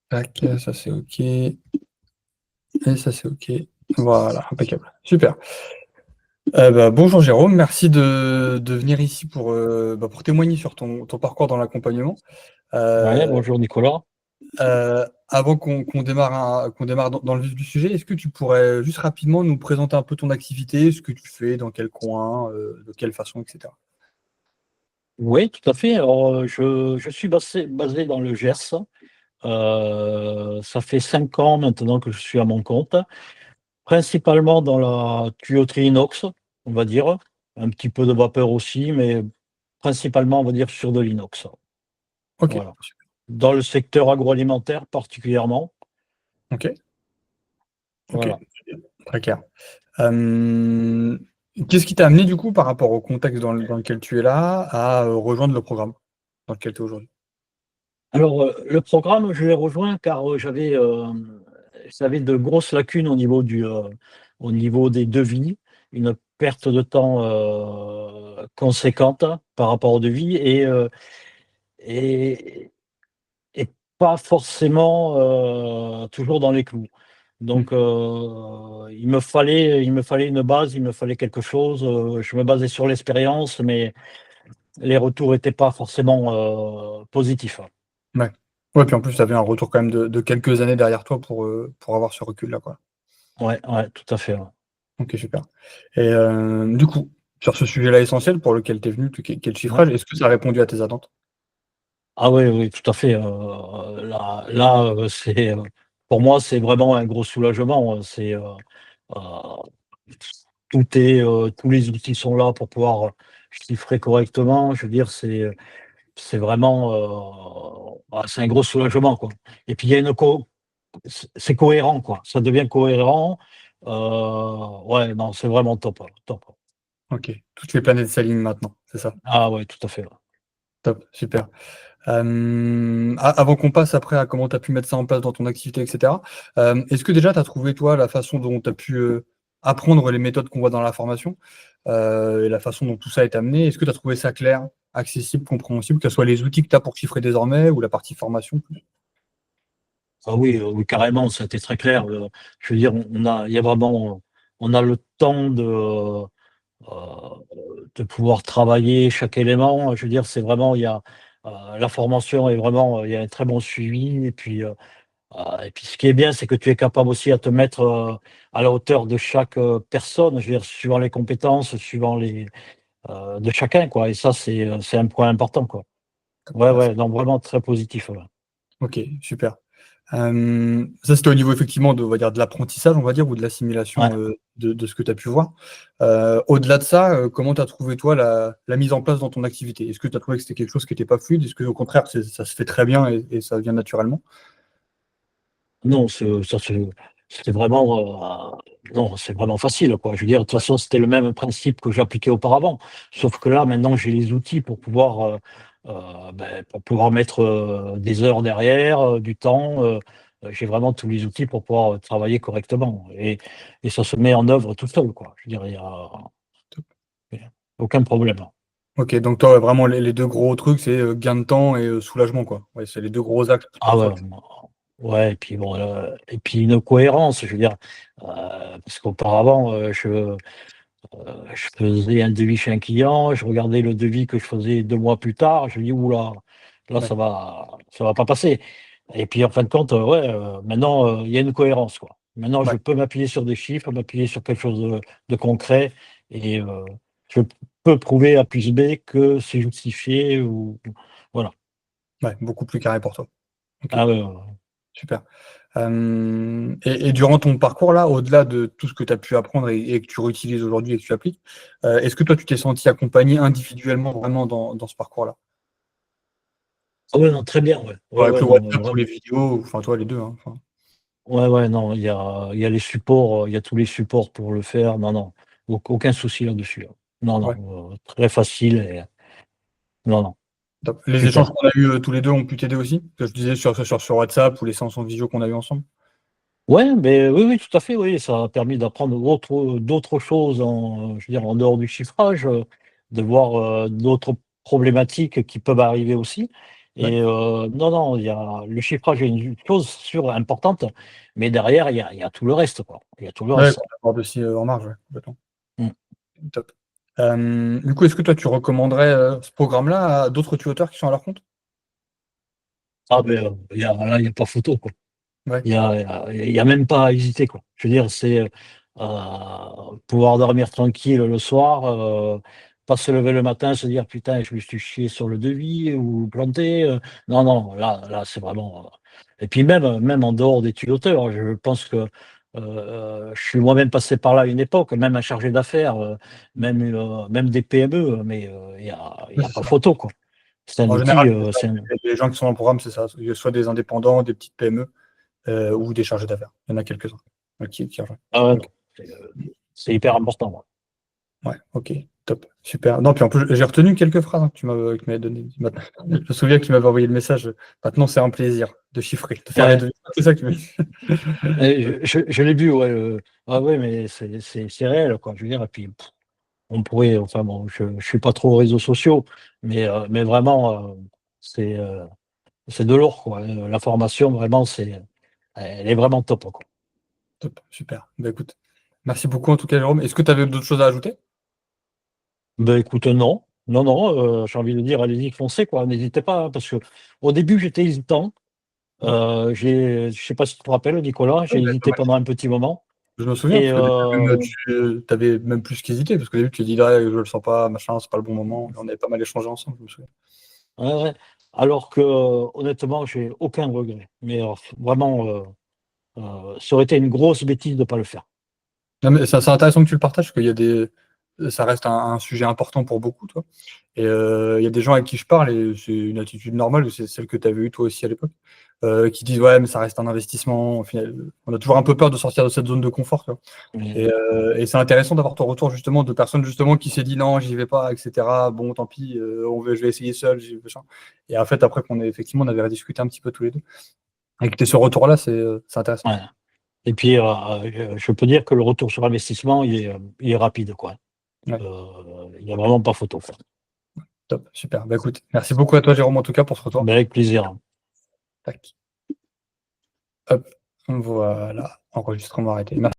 Tac, ça c'est OK. Et ça c'est OK. Voilà, impeccable. Super. Bonjour Jérôme, merci de venir ici pour témoigner sur ton parcours dans l'accompagnement. Ouais, Euh, bonjour Nicolas. Avant qu'on démarre, qu'on démarre dans le vif du sujet, est-ce que tu pourrais juste rapidement nous présenter un peu ton activité, ce que tu fais, dans quel coin, de quelle façon, etc. Oui, tout à fait. Alors, je suis basé dans le Gers. Ça fait 5 ans maintenant que je suis à mon compte, principalement dans la tuyauterie inox, on va dire. Un petit peu de vapeur aussi, mais principalement, on va dire, sur de l'inox. Ok, Voilà. Dans le secteur agroalimentaire particulièrement. ok, ok, Voilà. très clair. Euh, Qu'est-ce qui t'a amené du coup par rapport au contexte dans lequel tu es là à rejoindre le programme dans lequel tu es aujourd'hui? Alors, le programme, je l'ai rejoint car j'avais de grosses lacunes au niveau des devis, une perte de temps conséquente par rapport aux devis et, et pas forcément toujours dans les clous. Hmm. Donc, il me fallait une base, il me fallait quelque chose. Je me basais sur l'expérience, mais les retours n'étaient pas forcément positifs. Ouais. Ouais, puis en plus, tu avais un retour quand même de quelques années derrière toi pour avoir ce recul-là, quoi. Ouais, ouais, tout à fait. Ouais. Ok, super. Et du coup, sur ce sujet-là essentiel pour lequel tu es venu, quel Ouais. chiffrage, est-ce que ça a répondu à tes attentes? Ah oui, oui, tout à fait. Pour moi, c'est vraiment un gros soulagement. Euh, Tous les outils sont là pour pouvoir chiffrer correctement. Je veux dire, c'est vraiment, c'est un gros soulagement, quoi. Et puis il y a c'est cohérent, quoi. Ça devient cohérent. Ouais, non, c'est vraiment top, top. Ok, toutes les planètes s'alignent maintenant, c'est ça. Ah ouais, tout à fait. Ouais. Top, super. Avant qu'on passe après à comment tu as pu mettre ça en place dans ton activité, etc., est-ce que déjà tu as trouvé, toi, la façon dont tu as pu apprendre les méthodes qu'on voit dans la formation et la façon dont tout ça est amené, est-ce que tu as trouvé ça clair, accessible, compréhensible, que ce soit les outils que tu as pour chiffrer désormais ou la partie formation? Ah oui, oui, carrément, ça a été très clair. Je veux dire, il y a vraiment, on a le temps de pouvoir travailler chaque élément. Je veux dire, c'est vraiment, la formation est vraiment, il y a un très bon suivi. Et puis ce qui est bien, c'est que tu es capable aussi à te mettre à la hauteur de chaque personne, je veux dire, suivant les compétences, de chacun, quoi. Et ça, c'est un point important, quoi. Ouais, Ouais, ouais, donc vraiment très positif. Ouais. ok, super. Ça, c'était au niveau effectivement de, on va dire, de l'apprentissage, on va dire, ou de Ouais. l'assimilation de ce que tu as pu voir. Au-delà de ça, comment tu as trouvé, toi, la mise en place dans ton activité? Est-ce que tu as trouvé que c'était quelque chose qui n'était pas fluide? Est-ce que, au contraire, ça se fait très bien et ça vient naturellement? Non, c'est vraiment, non, c'est vraiment facile, quoi. Je veux dire, de toute façon, c'était le même principe que j'appliquais auparavant. Sauf que là, maintenant, j'ai les outils pour pouvoir mettre des heures derrière, du temps. J'ai vraiment tous les outils pour pouvoir travailler correctement. Et ça se met en œuvre tout seul, quoi. Je veux dire, il y a aucun problème. Ok, donc toi, ouais, vraiment, les deux gros trucs, c'est gain de temps et soulagement, quoi. Ouais, c'est les deux gros axes Ah pour ouais, toi. ouais, et puis bon, et puis une cohérence, je veux dire, parce qu'auparavant, je faisais un devis chez un client, je regardais le devis que je faisais 2 mois plus tard, je me dis: «Ouh là Ouais, ça va pas passer» et puis en fin de compte, ouais, maintenant, il y a une cohérence, quoi. Maintenant, je ouais, peux m'appuyer sur des chiffres, m'appuyer sur quelque chose de concret et je peux prouver A plus B que c'est justifié ou voilà. ouais, beaucoup plus carré pour toi. Ok. Ah ouais, ouais, ouais. Super. Et durant ton parcours là, au-delà de tout ce que tu as pu apprendre et que tu réutilises aujourd'hui et que tu appliques, est-ce que toi tu t'es senti accompagné individuellement vraiment dans ce parcours-là? Ah ouais, non, très bien, ouais. Ouais, Soit avec ouais, le non, WhatsApp ou les vidéos, enfin toi les deux, hein, enfin, ouais, ouais, non, il y a les supports, il y a tous les supports pour le faire. Non, non, aucun souci là-dessus, là. Non, ouais, non, très facile et non, non, top. Les échanges super. qu'on a eus tous les deux ont pu t'aider aussi? Que je disais sur WhatsApp ou les séances en visio qu'on a eues ensemble? Ouais, mais oui, oui, tout à fait, oui, ça a permis d'apprendre d'autres choses je veux dire, en dehors du chiffrage, de voir, d'autres problématiques qui peuvent arriver aussi Ouais. Et non, non, il y a le chiffrage est une chose sûre, importante, mais derrière, il y a tout le reste, quoi. Il y a tout le Ouais, reste. qu'on aborde aussi, en marge, ouais, complètement. Mmh. Top. Du coup, est-ce que toi, tu recommanderais, ce programme-là à d'autres tuyauteurs qui sont à leur compte? Ah beh, il y a pas photo, quoi. Ouais. Il y a même pas à hésiter, quoi. Je veux dire, c'est, pouvoir dormir tranquille le soir, pas se lever le matin, se dire: «Putain, je me suis chié sur le devis ou planté», non, non, là, c'est vraiment, et puis même en dehors des tuyauteurs, je pense que, je suis moi-même passé par là à une époque, même un chargé d'affaires, même des PME, mais il y Ouais, a c'est pas ça. photo, quoi. C'est un En outil, général, c'est ça, c'est un les gens qui sont dans le programme, c'est ça, soit des indépendants, des petites PME, ou des chargés d'affaires. Il y en a quelques-uns, qui rejoignent. ah ouais, OK. non, c'est hyper important, ouais. Ouais, OK, top, super. Non, puis en plus, j'ai retenu quelques phrases, hein, que tu m'avais données. Je me souviens que tu m'avais envoyé le message, «Maintenant, c'est un plaisir de chiffrer, de faire les Ouais. devis». C'est ça que tu m'as dit? Et je l'ai vu, ouais, ah ouais, mais c'est réel, quoi. Je veux dire, et puis, on pourrait, enfin bon, je suis pas trop aux réseaux sociaux, mais vraiment, c'est, c'est de l'or, quoi, l'information vraiment, elle est vraiment top, quoi. Top, super. Bah, écoute, merci beaucoup en tout cas, Jérôme. Est-ce que tu avais d'autres choses à ajouter? Ben écoute, non, non, non, j'ai envie de dire, allez-y, foncez, quoi, n'hésitez pas, hein, parce qu'au début, j'étais hésitant, Ouais. je sais pas si tu te rappelles, Nicolas, Ouais, j'ai bah, hésité dommage. pendant un petit moment Je me souviens et parce qu'au début même, tu avais même plus qu'hésité parce qu'au début tu dis: «Ouais, je le sens pas, machin, c'est pas le bon moment». On avait pas mal échangé ensemble, je me souviens. ouais, ouais, alors que, honnêtement, j'ai aucun regret, mais vraiment, ça aurait été une grosse bêtise de pas le faire. Non, mais c'est intéressant que tu le partages parce qu'il y a des ça reste un sujet important pour beaucoup, toi. Et il y a des gens avec qui je parle et c'est une attitude normale, c'est celle que tu avais eue toi aussi à l'époque, qui disent: «Ouais, mais ça reste un investissement». Au final, on a toujours un peu peur de sortir de cette zone de confort, tu vois? Mais Et c'est intéressant d'avoir ton retour justement de personnes justement qui s'est dit: «Non, j'y vais pas» et cetera. «Bon, tant pis, je vais essayer seul, machin». Et en fait, après qu'on ait effectivement, on avait rediscuté un petit peu tous les 2 et que tu aies ce retour-là, c'est intéressant. ouais, et puis, je peux dire que le retour sur investissement, il est rapide, quoi. Ouais, Il y a vraiment pas photo, quoi. top, super. Bah, écoute, merci beaucoup à toi Jérôme en tout cas pour ce retour. Mais avec plaisir, hein. Tac, hop, voilà, enregistrement arrêté. Merci.